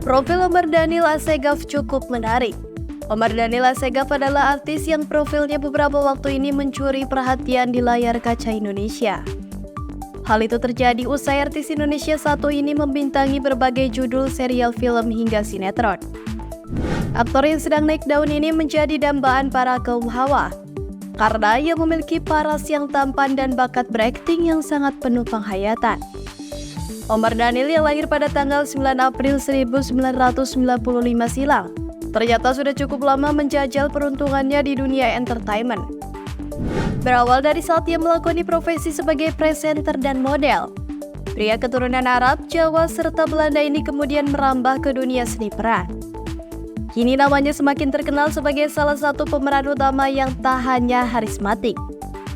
Profil Omar Daniel Assegaf cukup menarik. Omar Daniel Assegaf adalah artis yang profilnya beberapa waktu ini mencuri perhatian di layar kaca Indonesia. Hal itu terjadi usai artis Indonesia satu ini membintangi berbagai judul serial film hingga sinetron. Aktor yang sedang naik daun ini menjadi dambaan para kaum hawa karena ia memiliki paras yang tampan dan bakat berakting yang sangat penuh penghayatan. Omar Daniel yang lahir pada tanggal 9 April 1995 silam ternyata sudah cukup lama menjajal peruntungannya di dunia entertainment. Berawal dari saat ia melakoni profesi sebagai presenter dan model, pria keturunan Arab, Jawa, serta Belanda ini kemudian merambah ke dunia seni peran. Kini namanya semakin terkenal sebagai salah satu pemeran utama yang tak hanya karismatik,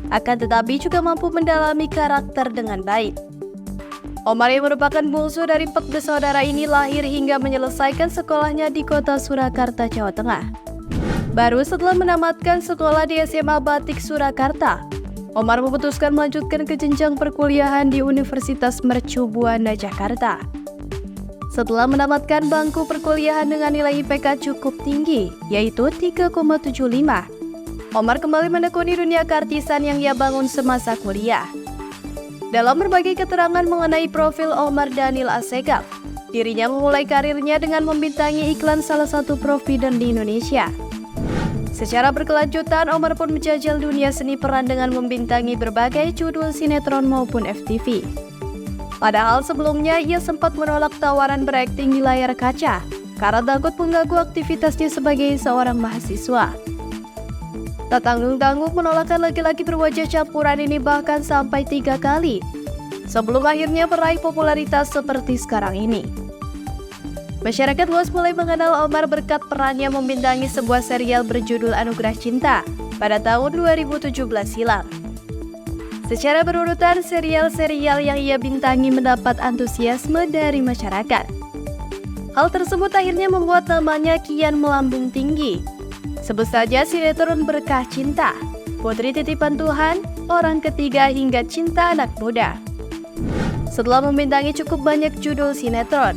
akan tetapi juga mampu mendalami karakter dengan baik. Omar yang merupakan bungsu dari 4 bersaudara ini lahir hingga menyelesaikan sekolahnya di kota Surakarta, Jawa Tengah. Baru setelah menamatkan sekolah di SMA Batik Surakarta, Omar memutuskan melanjutkan ke jenjang perkuliahan di Universitas Mercu Buana, Jakarta. Setelah menamatkan bangku perkuliahan dengan nilai IPK cukup tinggi, yaitu 3,75, Omar kembali menekuni dunia keartisan yang ia bangun semasa kuliah. Dalam berbagai keterangan mengenai profil Omar Daniel Assegaf, dirinya memulai karirnya dengan membintangi iklan salah satu provider di Indonesia. Secara berkelanjutan, Omar pun menjajal dunia seni peran dengan membintangi berbagai judul sinetron maupun FTV. Padahal sebelumnya ia sempat menolak tawaran berakting di layar kaca karena takut mengganggu aktivitasnya sebagai seorang mahasiswa. Tak tanggung-tanggung penolakan laki-laki berwajah campuran ini bahkan sampai 3 kali sebelum akhirnya meraih popularitas seperti sekarang ini. Masyarakat luas mulai mengenal Omar berkat perannya membintangi sebuah serial berjudul Anugerah Cinta pada tahun 2017 silam. Secara berurutan, serial-serial yang ia bintangi mendapat antusiasme dari masyarakat. Hal tersebut akhirnya membuat namanya kian melambung tinggi. Sebut saja sinetron Berkah Cinta, Putri Titipan Tuhan, Orang Ketiga hingga Cinta Anak Muda. Setelah membintangi cukup banyak judul sinetron,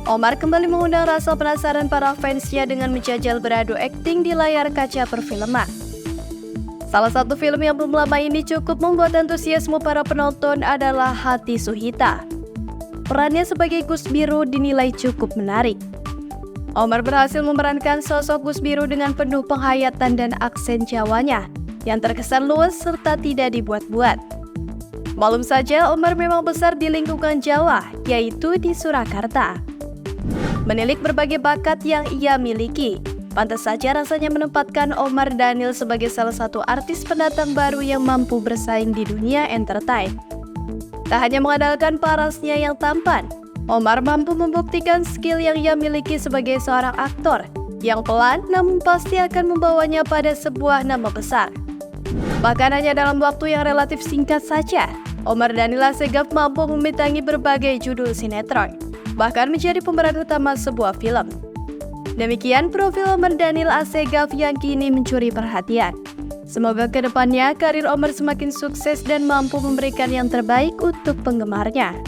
Omar kembali mengundang rasa penasaran para fansnya dengan menjajal beradu akting di layar kaca perfilman. Salah satu film yang belum lama ini cukup membuat antusiasme para penonton adalah Hati Suhita. Perannya sebagai Gus Biru dinilai cukup menarik. Omar berhasil memerankan sosok Gus Biru dengan penuh penghayatan dan aksen Jawanya yang terkesan luas serta tidak dibuat-buat. Malum saja, Omar memang besar di lingkungan Jawa, yaitu di Surakarta. Menilik berbagai bakat yang ia miliki, pantas saja rasanya menempatkan Omar Daniel sebagai salah satu artis pendatang baru yang mampu bersaing di dunia entertain. Tak hanya mengandalkan parasnya yang tampan, Omar mampu membuktikan skill yang ia miliki sebagai seorang aktor yang pelan namun pasti akan membawanya pada sebuah nama besar. Bahkan hanya dalam waktu yang relatif singkat saja, Omar Daniel Assegaf mampu membintangi berbagai judul sinetron, bahkan menjadi pemeran utama sebuah film. Demikian profil Omar Daniel Assegaf yang kini mencuri perhatian. Semoga kedepannya karir Omar semakin sukses dan mampu memberikan yang terbaik untuk penggemarnya.